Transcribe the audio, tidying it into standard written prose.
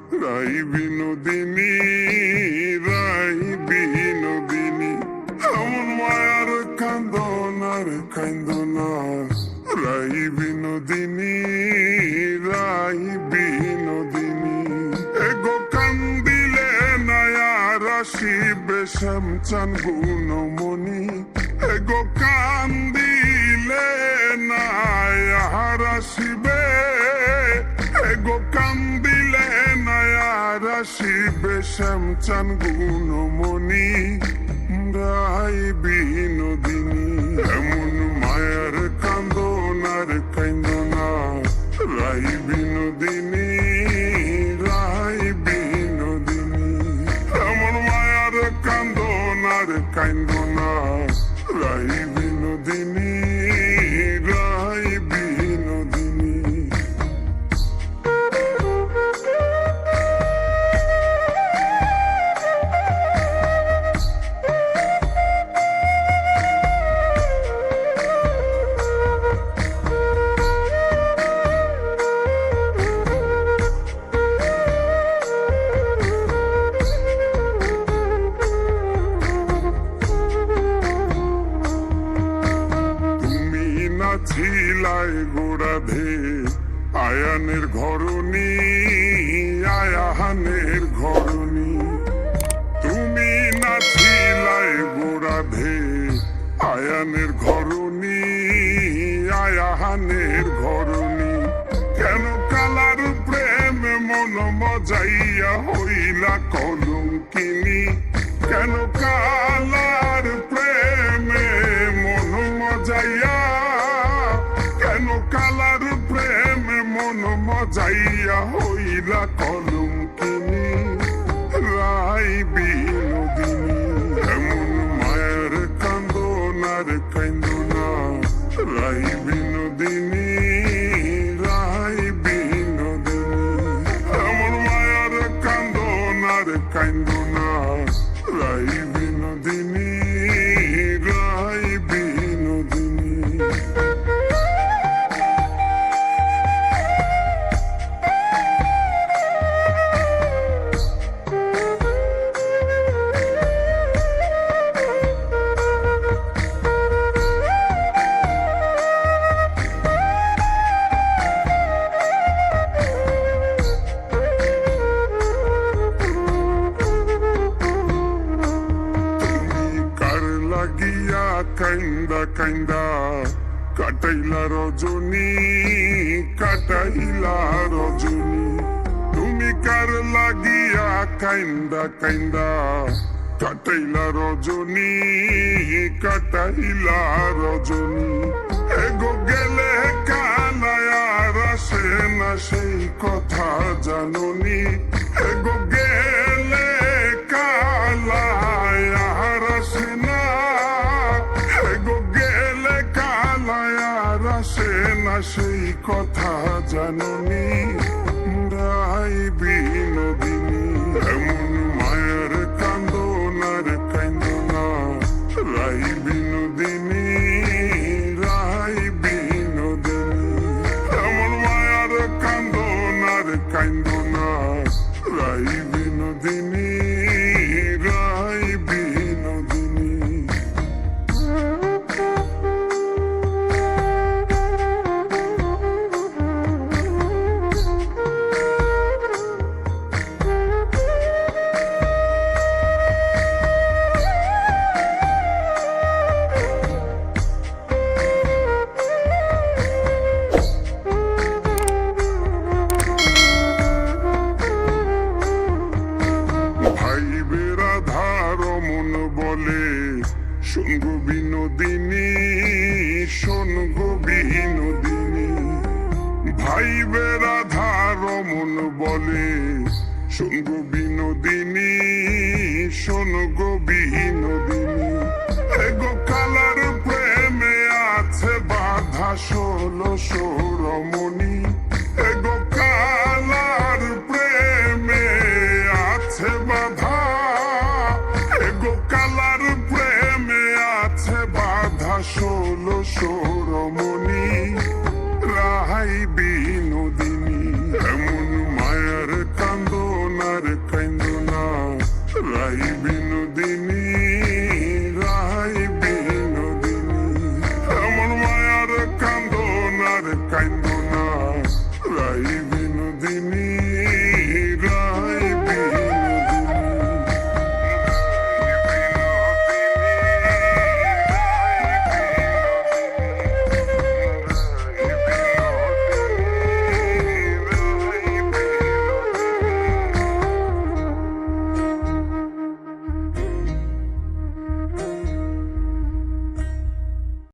রাই বিনোদিনী, রাই বিনোদিনী, এমন মায়ার কান্দন আর কান্দনা। রাই বিনোদিনী, রাই বিনোদিনী, এগো কান্দিলে নায়ার আসিবে শ্যামচান গুণমণি। এগো কান্দিলে নায়ার আসিবে, এগো কান্দিলে নায়ার আসিবে শ্যামচান গুণমণি। রাই বিনোদিনী, এমন মায়ার কান্দন আর কান্দনা। রাই বিনোদিনী, রাই বিনোদিনী, এমন মায়ার কান্দন আর কান্দনা। রাই বিনোদিনী, রাই বিনোদিনী। ছিলাই গোরাধে আয়ানের ঘরণী, আয়াহানের ঘরণী। তুমি না ছিলাই গোরাধে আয়ানের ঘরণী, আয়াহানের ঘরণী। কেন কালার প্রেম মন মজাইয়া হইলা কলঙ্কিনী। কেন কালার প্রেমে মন মজাইয়া, কেন কালার প্রেম মন মজাইয়া হইলা কলঙ্কিনী। রাই বিনোদিনী, এমন মায়ের কান্দন আর কান্দনা। রাই বিনোদিনী, রাই বিনোদিনী, এমন মায়ের কান্দন আর কান্দনা। রাই বিনোদিনী, রাই বিনোদিনী। লাগিয়া কাইন্দা কাইন্দা কাটাইলা রজনী, কাটাইলা রজনী। তুমি কার লাগিয়া কাইন্দা কাইন্দা কাটাইলা রজনী, কাটাইলা রজনী। এগো গেলে কানায়ার আসে না সেই কথা জাননি। এগো গেলে কালায়ার আসে না, এগো গেলে কালায়ার আসে না সেই কথা জাননি। রাই বিনোদিনী, এমন মায়ের কান্দন আর কান্দনা। রাই বিনোদিনী, রাই বিনোদিনী, এমন মায়ের কান্দন আর কান্দনা। রাই বিনোদিনী, রাই বিনোদিনী। শোন গো বিনোদিনী, শোন গো বিনোদিনী, ভাই বেরাধা রমন বলে। শোন গো বিনোদিনী, শোন গো বিনোদিনী, এগো কালার প্রেমে আছে বাধা 1600 রমণী।